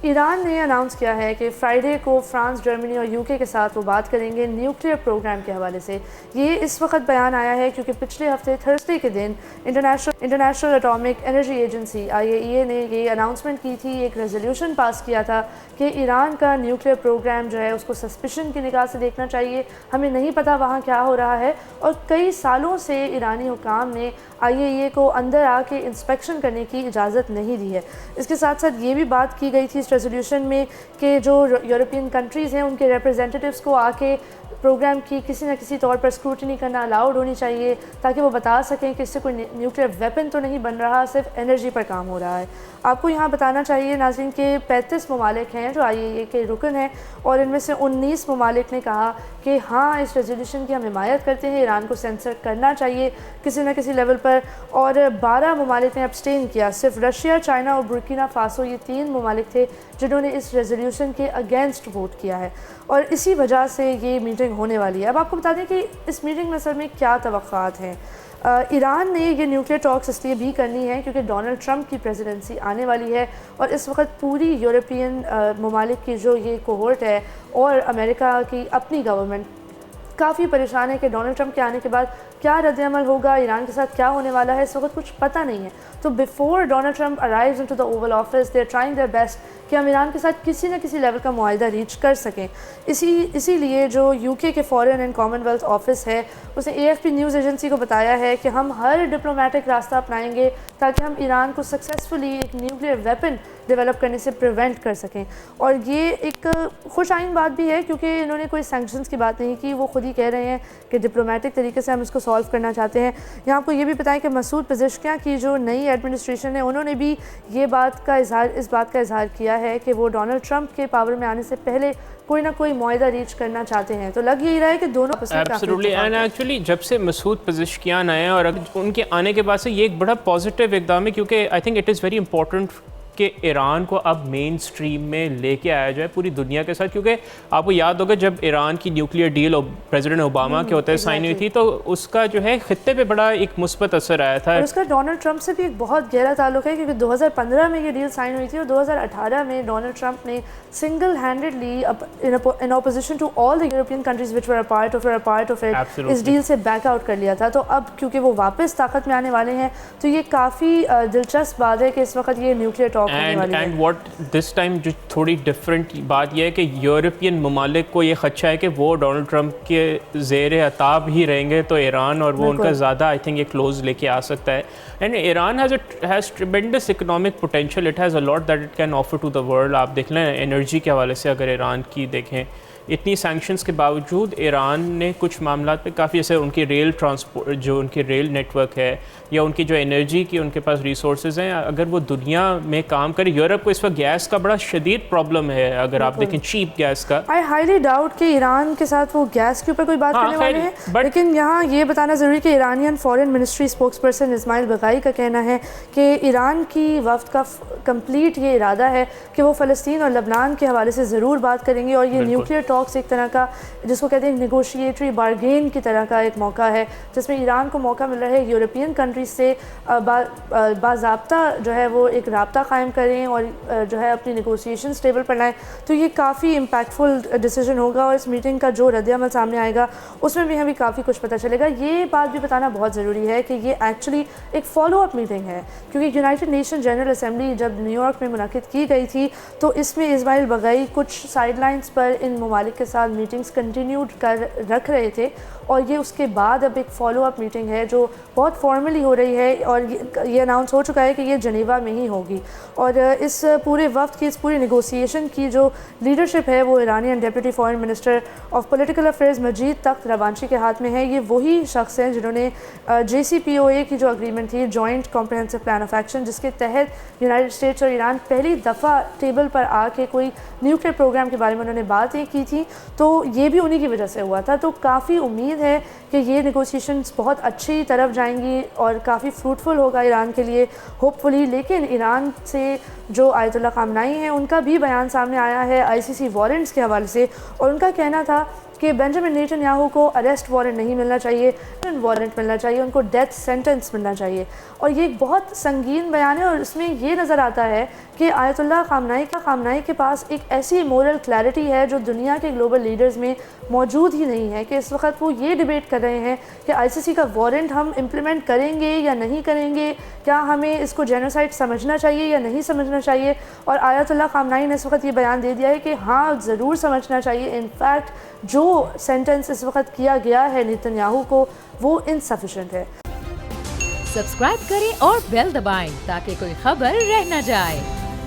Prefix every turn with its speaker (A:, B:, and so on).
A: ایران نے اناؤنس کیا ہے کہ فرائیڈے کو فرانس، جرمنی اور UK کے ساتھ وہ بات کریں گے نیوکلیئر پروگرام کے حوالے سے۔ یہ اس وقت بیان آیا ہے کیونکہ پچھلے ہفتے تھرسڈے کے دن International Atomic Energy Agency IAEA نے یہ اناؤنسمنٹ کی تھی، ایک ریزولوشن پاس کیا تھا کہ ایران کا نیوکلیئر پروگرام جو ہے اس کو سسپیشن کی نگاہ سے دیکھنا چاہیے، ہمیں نہیں پتہ وہاں کیا ہو رہا ہے، اور کئی سالوں سے ایرانی حکام نے IAEA کو اندر آ کے انسپیکشن کرنے کی اجازت نہیں دی ہے۔ اس کے ساتھ ساتھ یہ بھی بات کی گئی تھی اس ریزولوشن میں کہ جو یورپین کنٹریز ہیں ان کے ریپرزینٹیوز کو آ کے پروگرام کی کسی نہ کسی طور پر اسکروٹنی کرنا الاؤڈ ہونی چاہیے، تاکہ وہ بتا سکیں کہ اس سے کوئی نیوکلیئر ویپن تو نہیں بن رہا، صرف انرجی پر کام ہو رہا ہے۔ آپ کو یہاں بتانا چاہیے ناظرین کہ 35 ممالک ہیں جو IAEA کے رکن ہیں، اور ان میں سے 19 ممالک نے کہا کہ ہاں اس ریزولوشن کی ہم حمایت کرتے ہیں، ایران کو سینسر کرنا چاہیے کسی نہ کسی لیول پر، اور 12 ممالک نے ابسٹین کیا۔ صرف رشیا، چائنا اور برکینا فاسو یہ 3 ممالک تھے جنہوں نے اس ریزولوشن کے اگینسٹ ووٹ کیا ہے، اور اسی وجہ سے یہ میٹنگ ہونے والی ہے۔ اب آپ کو بتا دیں کہ اس میٹنگ میں اصل میں کیا توقعات ہیں۔ ایران نے یہ نیوکلیئر ٹاکس اس لیے بھی کرنی ہے کیونکہ ڈونلڈ ٹرمپ کی پریزیڈنسی آنے والی ہے، اور اس وقت پوری یورپین ممالک کی جو یہ کوہورٹ ہے اور امریکہ کی اپنی گورنمنٹ کافی پریشان ہے کہ ڈونلڈ ٹرمپ کے آنے کے بعد کیا رد عمل ہوگا، ایران کے ساتھ کیا ہونے والا ہے، اس وقت کچھ پتہ نہیں ہے۔ تو before Donald Trump arrives into the Oval Office they are trying their best کہ ہم ایران کے ساتھ کسی نہ کسی لیول کا معاہدہ ریچ کر سکیں۔ اسی لیے جو UK کے foreign and common wealth office ہے اس نے AFP نیوز ایجنسی کو بتایا ہے کہ ہم ہر ڈپلومیٹک راستہ اپنائیں گے تاکہ ہم ایران کو سکسیزفلی ایک نیوکلیئر ویپن ڈیولپ کرنے سے پریونٹ کر سکیں۔ اور یہ ایک خوش آئند بات بھی ہے کیونکہ انہوں نے کوئی سینکشنز کی بات نہیں کی، وہ خود ہی کہہ رہے ہیں کہ ڈپلومیٹک طریقے سے ہم اس کو سالو کرنا چاہتے ہیں۔ یہاں آپ کو یہ بھی بتائیں کہ مسعود پزشکیان کی جو نئی ایڈمنسٹریشن ہے انہوں نے بھی اس بات کا اظہار کیا ہے کہ وہ ڈونلڈ ٹرمپ کے پاور میں آنے سے پہلے کوئی نہ کوئی معاہدہ ریچ کرنا چاہتے ہیں۔ تو لگ یہی رہا ہے کہ دونوں
B: ایبسولوٹلی، اینڈ ایکچولی جب سے مسعود پزشکیان آئے ہیں اور ان کے آنے کے بعد سے یہ ایک بڑا پازیٹیو اقدام ہے، کیونکہ I think it is very important کہ ایران کو اب مین اسٹریم میں لے کے آیا جائے پوری دنیا کے ساتھ، کیونکہ آپ کو یاد ہوگا جب ایران کی نیوکلیئر ڈیل پریزیڈنٹ اوباما کے ہوتے سائن ہوئی تھی تو اس کا جو ہے خطے پہ بڑا ایک مثبت اثر آیا تھا،
A: اور اس کا ڈونلڈ ٹرمپ سے بھی ایک بہت گہرا تعلق ہے کیونکہ 2015 میں یہ ڈیل سائن ہوئی تھی اور 2018 میں ڈونلڈ ٹرمپ نے single handedly in opposition to all the European countries which were part of it اس ڈیل سے بیک آؤٹ کر لیا تھا۔ تو اب کیونکہ وہ واپس طاقت میں آنے والے ہیں تو یہ کافی دلچسپ بات ہے کہ اس وقت یہ نیوکلیئر ٹاک ہونے والی ہے۔
B: اینڈ واٹ دس ٹائم جو تھوڑی ڈفرینٹ بات یہ ہے کہ یورپین ممالک کو یہ خدشہ ہے کہ وہ ڈونلڈ ٹرمپ کے زیر عتاب ہی رہیں گے تو ایران اور وہ ان کا زیادہ آئی تھنک یہ کلوز لے کے آ سکتا ہے۔ And Iran has tremendous economic potential, it has a lot that it can offer to the world. آپ دیکھ لیں انرجی کے حوالے سے اگر ایران کی دیکھیں، اتنی سینکشنز کے باوجود ایران نے کچھ معاملات پہ کافی، جیسے ان کی ریل ٹرانسپورٹ، جو ان کی ریل نیٹ ورک ہے یا ان کی جو انرجی کی ان کے پاس ریسورسز ہیں، اگر وہ دنیا میں کام کرے۔ یورپ کو اس وقت گیس کا بڑا شدید پرابلم ہے، اگر آپ دیکھیں چیپ گیس کا۔
A: I highly doubt کہ ایران کے ساتھ وہ گیس کے اوپر کوئی بات کرنے والے ہیں، لیکن یہاں یہ بتانا ضروری کہ Iranian foreign ministry spokesperson Esmaeil Baghaei کا کہنا ہے کہ ایران کی وفد کا کمپلیٹ یہ ارادہ ہے کہ وہ فلسطین اور لبنان کے حوالے سے ضرور بات کریں گے، اور یہ نیوکلیئر ٹاکس ایک طرح کا جس کو کہتے ہیں نیگوشیٹری بارگین کی طرح کا ایک موقع ہے جس میں ایران کو موقع مل رہا ہے یورپین کنٹریز سے باضابطہ جو ہے وہ ایک رابطہ قائم کریں اور جو ہے اپنی نیگوسیشنز ٹیبل پر لائیں۔ تو یہ کافی امپیکٹفل ڈیسیجن ہوگا اور اس میٹنگ کا جو رد عمل سامنے آئے گا اس میں بھی ہمیں کافی کچھ پتہ چلے گا۔ یہ بات بھی بتانا بہت ضروری ہے کہ یہ ایکچولی ایک فالو اپ میٹنگ ہے، کیونکہ یونائٹڈ نیشن جنرل اسمبلی جب نیو یارک میں منعقد کی گئی تھی تو اس میں اسماعیل بغائی کچھ سائڈ لائنز پر ان ممالک کے ساتھ میٹنگز کنٹینیوڈ رکھ رہے تھے، اور یہ اس کے بعد اب ایک فالو اپ میٹنگ ہے جو بہت فارملی ہو رہی ہے، اور یہ اناؤنس ہو چکا ہے کہ یہ جنیوا میں ہی ہوگی۔ اور اس پورے وفد کی، اس پوری نیگوسیشن کی جو لیڈرشپ ہے وہ Iranian deputy foreign minister of political affairs Majid Takht Ravanchi کے ہاتھ میں ہے۔ یہ وہی شخص ہیں جنہوں نے JCPOA کی جو اگریمنٹ تھی، joint comprehensive plan of action, جس کے تحت یونائٹڈ اسٹیٹس اور ایران پہلی دفعہ ٹیبل پر آ کے کوئی نیوکلیئر پروگرام کے بارے میں انہوں نے باتیں کی تھی، تو یہ بھی انہی کی وجہ سے ہوا تھا۔ تو کافی امید ہے کہ یہ نیگوسیشنز بہت اچھی طرف جائیں گی اور کافی فروٹفل ہوگا ایران کے لیے ہوپ فلی۔ لیکن ایران سے جو آیت اللہ خامنائی ہیں ان کا بھی بیان سامنے آیا ہے ICC وارنٹس کے حوالے سے، اور ان کا کہنا تھا کہ بنجامن نیتن یاہو کو اریسٹ وارنٹ نہیں ملنا چاہیے، وارنٹ ملنا چاہیے، ان کو ڈیتھ سینٹنس ملنا چاہیے۔ اور یہ ایک بہت سنگین بیان ہے، اور اس میں یہ نظر آتا ہے کہ آیت اللہ خامنائی کے پاس ایک ایسی مورل کلیئرٹی ہے جو دنیا کے گلوبل لیڈرز میں موجود ہی نہیں ہے، کہ اس وقت وہ یہ ڈیبیٹ کر رہے ہیں کہ ICC کا وارنٹ ہم امپلیمنٹ کریں گے یا نہیں کریں گے، کیا ہمیں اس کو جینوسائڈ سمجھنا چاہیے یا نہیں سمجھنا چاہیے. اور آیت اللہ خامنائی نے اس وقت یہ بیان دے دیا ہے کہ ہاں ضرور سمجھنا چاہیے. انفیکٹ جو سینٹنس اس وقت کیا گیا ہے نیتن کو وہ انسفیشینٹ ہے.
C: سبسکرائب کریں اور بیل دبائیں تاکہ کوئی خبر رہ نہ جائے.